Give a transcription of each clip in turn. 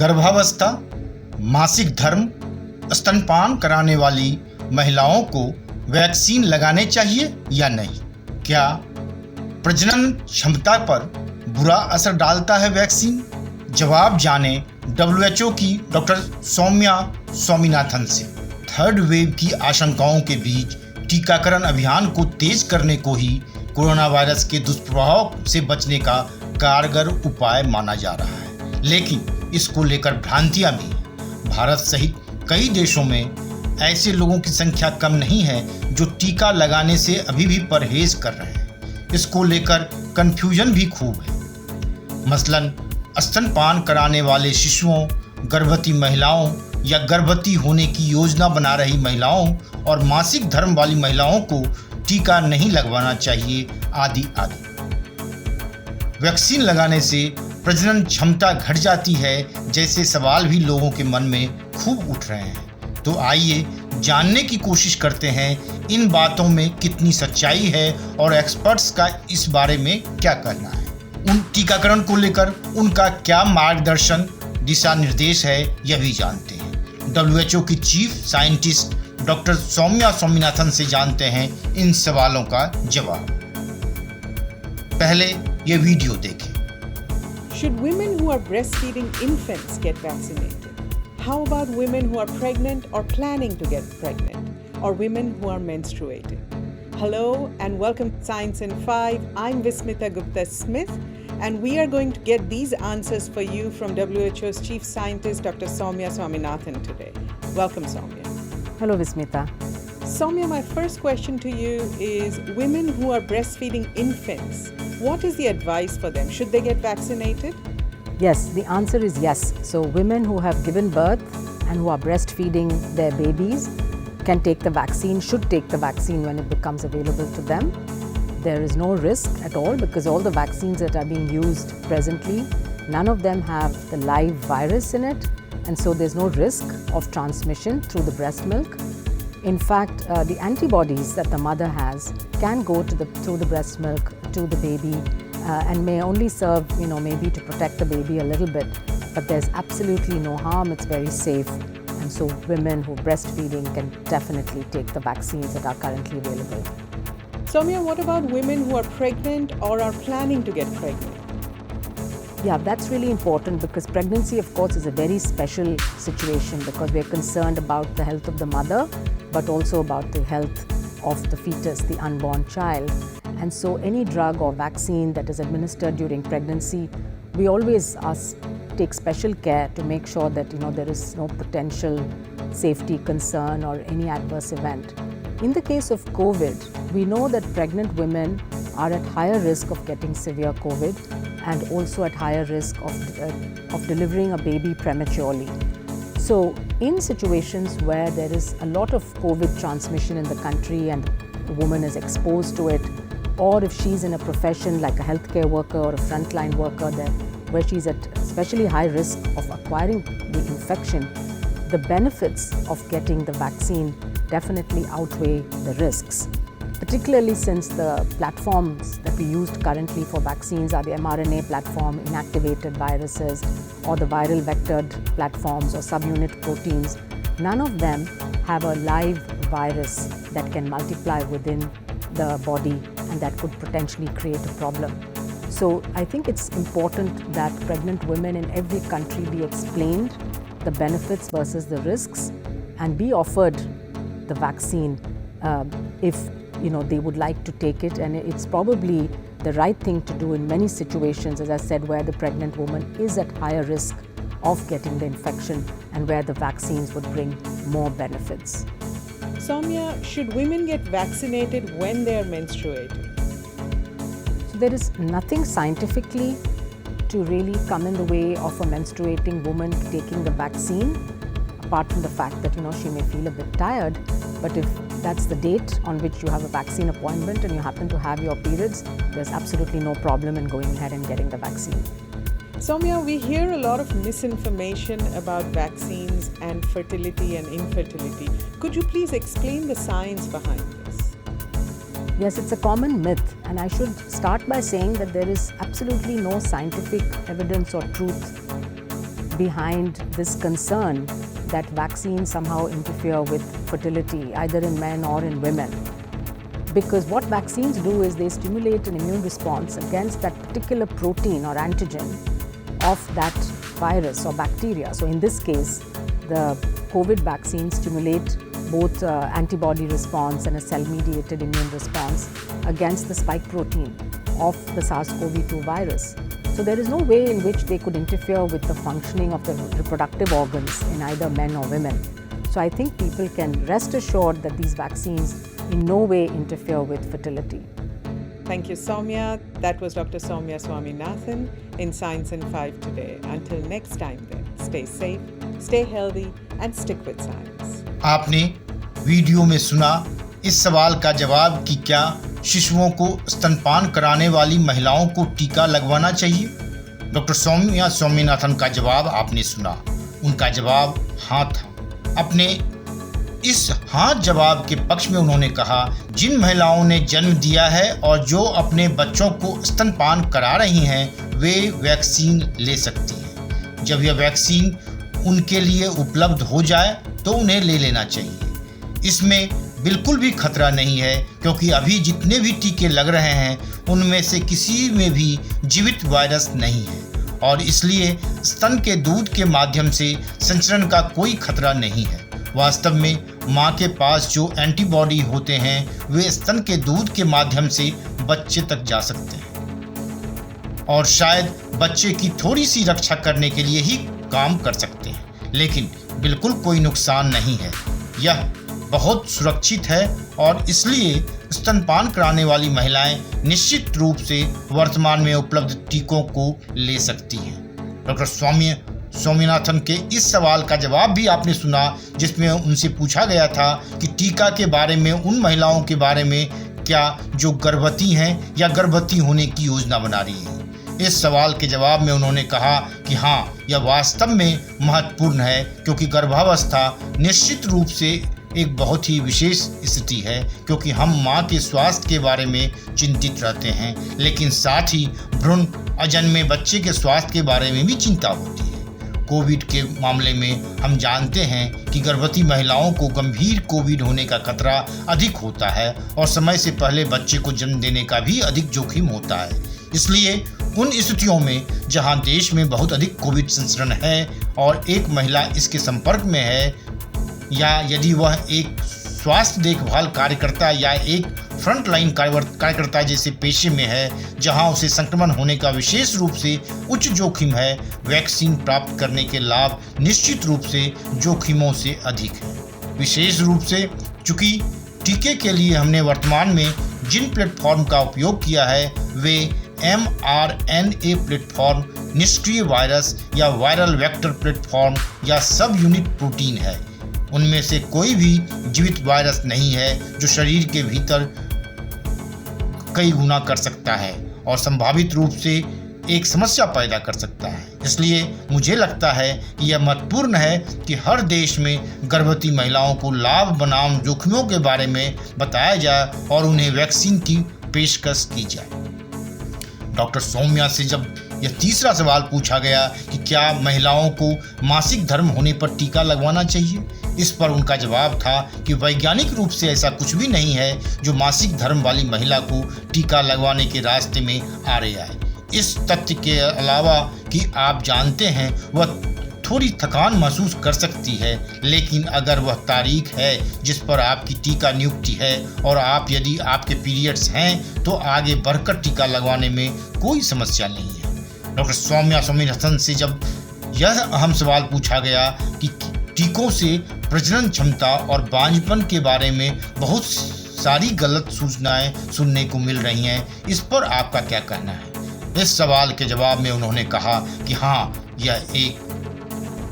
गर्भावस्था, मासिक धर्म, स्तनपान कराने वाली महिलाओं को वैक्सीन लगाने चाहिए या नहीं? क्या प्रजनन क्षमता पर बुरा असर डालता है वैक्सीन? जवाब जाने WHO की डॉक्टर सौम्या स्वामीनाथन से। थर्ड वेव की आशंकाओं के बीच टीकाकरण अभियान को तेज करने को ही कोरोना वायरस के दुष्प्रभाव से बचने का कारगर उपाय माना जा रहा है, लेकिन इसको लेकर भ्रांतियां भी हैं। भारत सहित कई देशों में ऐसे लोगों की संख्या कम नहीं है जो टीका लगाने से अभी भी परहेज कर रहे हैं। इसको लेकर कंफ्यूजन भी खूब है। मसलन स्तनपान कराने वाले शिशुओं, गर्भवती महिलाओं या गर्भवती होने की योजना बना रही महिलाओं और मासिक धर्म वाली महिलाओं को टीका नहीं लगवाना चाहिए, आदि आदि। वैक्सीन लगाने से प्रजनन क्षमता घट जाती है जैसे सवाल भी लोगों के मन में खूब उठ रहे हैं। तो आइए जानने की कोशिश करते हैं इन बातों में कितनी सच्चाई है और एक्सपर्ट्स का इस बारे में क्या कहना है। उन टीकाकरण को लेकर उनका क्या मार्गदर्शन, दिशा निर्देश है, यह भी जानते हैं। WHO की chief scientist doctor Soumya Swaminathan से जानते हैं इन सवालों का जवाब। पहले ये वीडियो देखें। Should women who are breastfeeding infants get vaccinated? How about women who are pregnant or planning to get pregnant, or women who are menstruating? Hello and welcome to Science in 5. I'm Vismita Gupta Smith, and we are going to get these answers for you from WHO's chief scientist, Dr. Soumya Swaminathan, today. Welcome, Soumya. Hello, Vismita. Soumya, my first question to you is women who are breastfeeding infants, what is the advice for them? Should they get vaccinated? Yes, the answer is yes. So, women who have given birth and who are breastfeeding their babies can take the vaccine, should take the vaccine when it becomes available to them. There is no risk at all because all the vaccines that are being used presently, none of them have the live virus in it, and so there's no risk of transmission through the breast milk. In fact, the antibodies that the mother has can go through the breast milk to the baby and may only serve, maybe to protect the baby a little bit, but there's absolutely no harm. It's very safe, and so women who are breastfeeding can definitely take the vaccines that are currently available. Soumya, what about women who are pregnant or are planning to get pregnant? Yeah, that's really important because pregnancy, of course, is a very special situation because we're concerned about the health of the mother, but also about the health of the fetus, the unborn child. And so any drug or vaccine that is administered during pregnancy, we always take special care to make sure that there is no potential safety concern or any adverse event. In the case of COVID, we know that pregnant women are at higher risk of getting severe COVID and also at higher risk of delivering a baby prematurely. So in situations where there is a lot of COVID transmission in the country and the woman is exposed to it, or if she's in a profession like a healthcare worker or a frontline worker where she's at especially high risk of acquiring the infection, the benefits of getting the vaccine definitely outweigh the risks, particularly since the platforms that we used currently for vaccines are the mRNA platform, inactivated viruses, or the viral vectored platforms or subunit proteins. None of them have a live virus that can multiply within the body and that could potentially create a problem. So I think it's important that pregnant women in every country be explained the benefits versus the risks and be offered the vaccine if they would like to take it, and it's probably the right thing to do in many situations, as I said, where the pregnant woman is at higher risk of getting the infection and where the vaccines would bring more benefits. Soumya, should women get vaccinated when they are menstruating? So there is nothing scientifically to really come in the way of a menstruating woman taking the vaccine, apart from the fact that she may feel a bit tired. But if that's the date on which you have a vaccine appointment and you happen to have your periods, there's absolutely no problem in going ahead and getting the vaccine. Soumya, we hear a lot of misinformation about vaccines and fertility and infertility. Could you please explain the science behind this? Yes, it's a common myth, and I should start by saying that there is absolutely no scientific evidence or truth behind this concern that vaccines somehow interfere with fertility, either in men or in women. Because what vaccines do is they stimulate an immune response against that particular protein or antigen of that virus or bacteria. So in this case, the COVID vaccines stimulate both antibody response and a cell-mediated immune response against the spike protein of the SARS-CoV-2 virus. So there is no way in which they could interfere with the functioning of the reproductive organs in either men or women. So I think people can rest assured that these vaccines in no way interfere with fertility. Thank you, Soumya. That was Dr. Soumya Swaminathan in Science in 5 today. Until next time then, stay safe, stay healthy and stick with science. आपने video में सुना इस सवाल का जवाब कि क्या शिशुओं को स्तनपान कराने वाली महिलाओं को टीका लगवाना चाहिए। डॉक्टर सौम्या स्वामीनाथन का जवाब आपने सुना। उनका जवाब हाँ था। अपने इस हाँ जवाब के पक्ष में उन्होंने कहा, जिन महिलाओं ने जन्म दिया है और जो अपने बच्चों को स्तनपान करा रही हैं वे वैक्सीन ले सकती हैं। जब यह वैक्सीन उनके लिए उपलब्ध हो जाए तो उन्हें ले लेना चाहिए। इसमें बिल्कुल भी खतरा नहीं है, क्योंकि अभी जितने भी टीके लग रहे हैं उनमें से किसी में भी जीवित वायरस नहीं है और इसलिए स्तन के दूध के माध्यम से संचरण का कोई खतरा नहीं है। वास्तव में माँ के पास जो एंटीबॉडी होते हैं वे स्तन के दूध के माध्यम से बच्चे तक जा सकते हैं और शायद बच्चे की थोड़ी सी रक्षा करने के लिए ही काम कर सकते हैं, लेकिन बिल्कुल कोई नुकसान नहीं है। यह बहुत सुरक्षित है और इसलिए स्तनपान कराने वाली महिलाएं निश्चित रूप से वर्तमान में उपलब्ध टीकों को ले सकती हैं। डॉक्टर स्वामीनाथन के इस सवाल का जवाब भी आपने सुना, जिसमें उनसे पूछा गया था कि टीका के बारे में उन महिलाओं के बारे में क्या जो गर्भवती हैं या गर्भवती होने की योजना बना रही हैं। इस सवाल के जवाब में उन्होंने कहा कि हाँ, यह वास्तव में महत्वपूर्ण है, क्योंकि गर्भावस्था निश्चित रूप से एक बहुत ही विशेष स्थिति है, क्योंकि हम माँ के स्वास्थ्य के बारे में चिंतित रहते हैं, लेकिन साथ ही भ्रूण अजन्मे बच्चे के स्वास्थ्य के बारे में भी चिंता होती है। कोविड के मामले में हम जानते हैं कि गर्भवती महिलाओं को गंभीर कोविड होने का खतरा अधिक होता है और समय से पहले बच्चे को जन्म देने का भी अधिक जोखिम होता है। इसलिए उन स्थितियों में जहां देश में बहुत अधिक कोविड संचरण है और एक महिला इसके संपर्क में है, या यदि वह एक स्वास्थ्य देखभाल कार्यकर्ता या एक फ्रंटलाइन कार्यकर्ता जैसे पेशे में है जहां उसे संक्रमण होने का विशेष रूप से उच्च जोखिम है, वैक्सीन प्राप्त करने के लाभ निश्चित रूप से जोखिमों से अधिक है। विशेष रूप से चूंकि टीके के लिए हमने वर्तमान में जिन प्लेटफॉर्म का उपयोग किया है वे mRNA प्लेटफॉर्म, निष्क्रिय वायरस या वायरल वेक्टर प्लेटफॉर्म या सब यूनिट प्रोटीन है। उनमें से कोई भी जीवित वायरस नहीं है जो शरीर के भीतर कई गुना कर सकता है और संभावित रूप से एक समस्या पैदा कर सकता है। इसलिए मुझे लगता है कि यह महत्वपूर्ण है कि हर देश में गर्भवती महिलाओं को लाभ बनाम जोखिमों के बारे में बताया जाए और उन्हें वैक्सीन की पेशकश की जाए। डॉक्टर सौम्या से जब यह तीसरा सवाल पूछा गया कि क्या महिलाओं को मासिक धर्म होने पर टीका लगवाना चाहिए, इस पर उनका जवाब था कि वैज्ञानिक रूप से ऐसा कुछ भी नहीं है जो मासिक धर्म वाली महिला को टीका लगवाने के रास्ते में आ रहा है। इस तथ्य के अलावा कि आप जानते हैं वह थोड़ी थकान महसूस कर सकती है, लेकिन अगर वह तारीख है जिस पर आपकी टीका नियुक्ति है और आप यदि आपके पीरियड्स हैं तो आगे बढ़कर टीका लगवाने में कोई समस्या नहीं है। डॉक्टर सौम्या स्वामीनाथन से जब यह अहम सवाल पूछा गया कि टीकों से प्रजनन क्षमता और बांझपन के बारे में बहुत सारी गलत सूचनाएं सुनने को मिल रही हैं, इस पर आपका क्या कहना है। इस सवाल के जवाब में उन्होंने कहा कि हाँ, यह एक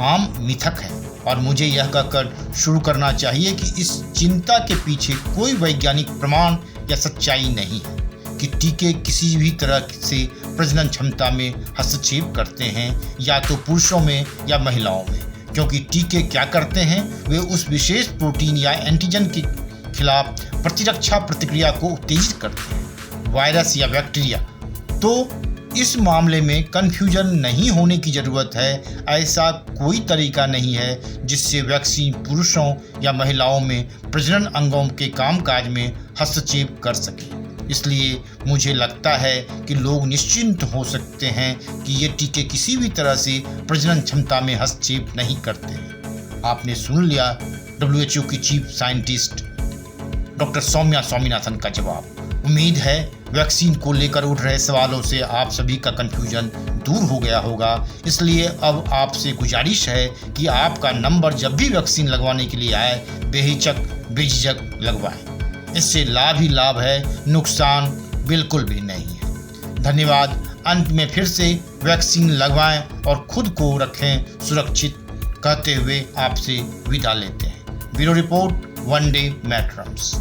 आम मिथक है और मुझे यह कहकर शुरू करना चाहिए कि इस चिंता के पीछे कोई वैज्ञानिक प्रमाण या सच्चाई नहीं है कि टीके किसी भी तरह से प्रजनन क्षमता में हस्तक्षेप करते हैं, या तो पुरुषों में या महिलाओं में, क्योंकि टीके क्या करते हैं वे उस विशेष प्रोटीन या एंटीजन के खिलाफ प्रतिरक्षा प्रतिक्रिया को उत्तेजित करते हैं। वायरस या बैक्टीरिया तो इस मामले में कन्फ्यूजन नहीं होने की ज़रूरत है। ऐसा कोई तरीका नहीं है जिससे वैक्सीन पुरुषों या महिलाओं में प्रजनन अंगों के कामकाज में हस्तक्षेप कर सके। इसलिए मुझे लगता है कि लोग निश्चिंत हो सकते हैं कि ये टीके किसी भी तरह से प्रजनन क्षमता में हस्तक्षेप नहीं करते हैं। आपने सुन लिया WHO की chief scientist doctor Soumya Swaminathan का जवाब। उम्मीद है वैक्सीन को लेकर उठ रहे सवालों से आप सभी का कन्फ्यूजन दूर हो गया होगा। इसलिए अब आपसे गुजारिश है कि आपका नंबर जब भी वैक्सीन लगवाने के लिए आए बेहिचक बेझिझक लगवाएं। इससे लाभ ही लाभ है, नुकसान बिल्कुल भी नहीं है। धन्यवाद। अंत में फिर से वैक्सीन लगवाएं और खुद को रखें सुरक्षित कहते हुए आपसे विदा लेते हैं। Bureau report, one day matters.